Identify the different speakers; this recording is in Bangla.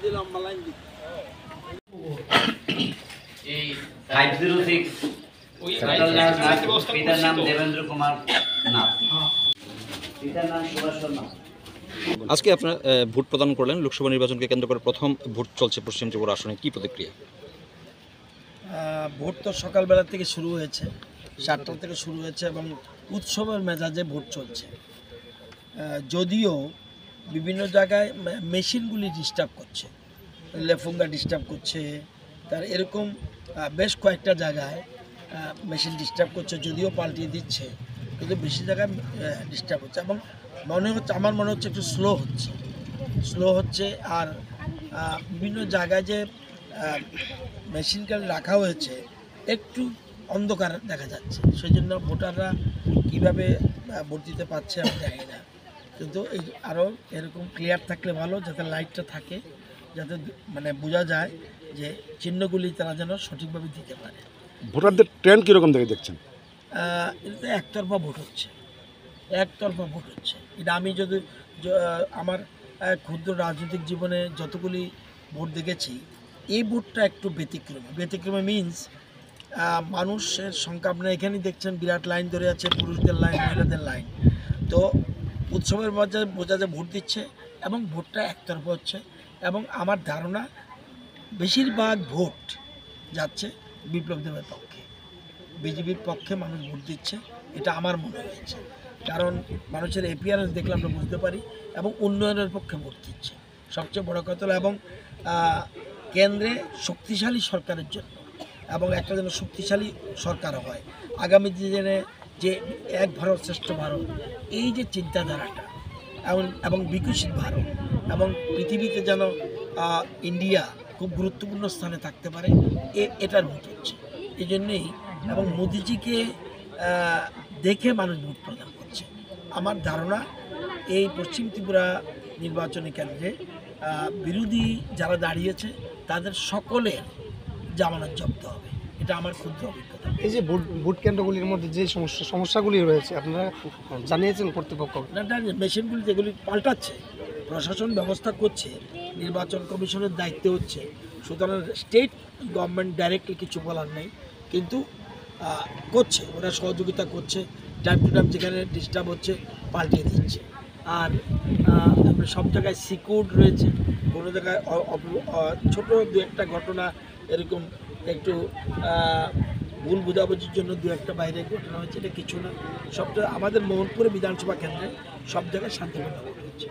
Speaker 1: 506 পিতার নাম দেবেন্দ্র কুমার নাথ, পিতার নাম সুভাষ শর্মা।
Speaker 2: আজকে আপনারা ভোট প্রদান করলেন লোকসভা নির্বাচনকে কেন্দ্র করে প্রথম ভোট চলছে পশ্চিম ত্রিপুরা আসনে, কি প্রতিক্রিয়া?
Speaker 3: ভোট তো সকালবেলা থেকে শুরু হয়েছে, 7টা থেকে শুরু হয়েছে এবং উৎসবের মেজাজে ভোট চলছে। যদিও বিভিন্ন জায়গায় মেশিনগুলি ডিস্টার্ব করছে, লেফুঙ্গা ডিস্টার্ব করছে, তার এরকম বেশ কয়েকটা জায়গায় মেশিন ডিস্টার্ব করছে, যদিও পাল্টিয়ে দিচ্ছে, কিন্তু বেশি জায়গায় ডিস্টার্ব হচ্ছে এবং আমার মনে হচ্ছে একটু স্লো হচ্ছে। আর বিভিন্ন জায়গায় যে মেশিনগুলো রাখা হয়েছে একটু অন্ধকার দেখা যাচ্ছে, সেই জন্য ভোটাররা কীভাবে ভোট দিতে পারছে আমি জানি না। কিন্তু এই আরও এরকম ক্লিয়ার থাকলে ভালো, যাতে লাইটটা থাকে, যাতে মানে বোঝা যায় যে চিহ্নগুলি তারা যেন সঠিকভাবে দিতে পারে।
Speaker 4: ভোটারদের ট্রেন্ড কীরকম দেখে দেখছেন?
Speaker 3: এটা একতরফা ভোট হচ্ছে। এটা আমি যদি আমার ক্ষুদ্র রাজনৈতিক জীবনে যতগুলি ভোট দেখেছি, এই ভোটটা একটু ব্যতিক্রমী মিনস মানুষের সংখ্যা আপনারা এখানেই দেখছেন, বিরাট লাইন ধরে আছে, পুরুষদের লাইন, মহিলাদের লাইন। তো উৎসবের মধ্যে বোঝা যায় ভোট দিচ্ছে এবং ভোটটা একতরফা হচ্ছে এবং আমার ধারণা বেশিরভাগ ভোট যাচ্ছে বিপ্লব দেবের পক্ষে, বিজেপির পক্ষে মানুষ ভোট দিচ্ছে, এটা আমার মনে হয়েছে। কারণ মানুষের এপিয়ারেন্স দেখলে আমরা বুঝতে পারি এবং উন্নয়নের পক্ষে ভোট দিচ্ছে সবচেয়ে বড় কথা। এবং কেন্দ্রে শক্তিশালী সরকারের জন্য এবং একটা যেন শক্তিশালী সরকার হয়, আগামী দিনে যে এক ভারত শ্রেষ্ঠ ভারত, এই যে চিন্তাধারাটা এবং বিকশিত ভারত এবং পৃথিবীতে যেন ইন্ডিয়া খুব গুরুত্বপূর্ণ স্থানে থাকতে পারে, এটার ভোট হচ্ছে। এই জন্যেই এবং মোদিজিকে দেখে মানুষ ভোট প্রদান করছে। আমার ধারণা এই পশ্চিম ত্রিপুরা নির্বাচনী কেন্দ্রে বিরোধী যারা দাঁড়িয়েছে তাদের সকলের জামানত জব্দ হবে, এটা আমার ক্ষুদ্র অভিজ্ঞতা।
Speaker 4: এই যে ভোট কেন্দ্রগুলির মধ্যে যে সমস্যাগুলি রয়েছে আপনারা জানিয়েছেন কর্তৃপক্ষ?
Speaker 3: না, মেশিনগুলি যেগুলি পাল্টাচ্ছে, প্রশাসন ব্যবস্থা করছে, নির্বাচন কমিশনের দায়িত্ব হচ্ছে, সুতরাং স্টেট গভর্নমেন্ট ডাইরেক্টলি কিছু বলার নেই, কিন্তু করছে, ওরা সহযোগিতা করছে, টাইম টু টাইম যেখানে ডিস্টার্ব হচ্ছে পাল্টিয়ে দিচ্ছে। আর সব জায়গায় সিকিউর রয়েছে, কোনো জায়গায় ছোটো দু একটা ঘটনা এরকম একটু ভুল বোঝাবুঝির জন্য দু একটা বাইরে ঘটনা হয়েছে, এটা কিছু না। সবটা আমাদের মোহনপুরে বিধানসভা কেন্দ্রে সব জায়গায় শান্তিপূর্ণ হচ্ছে।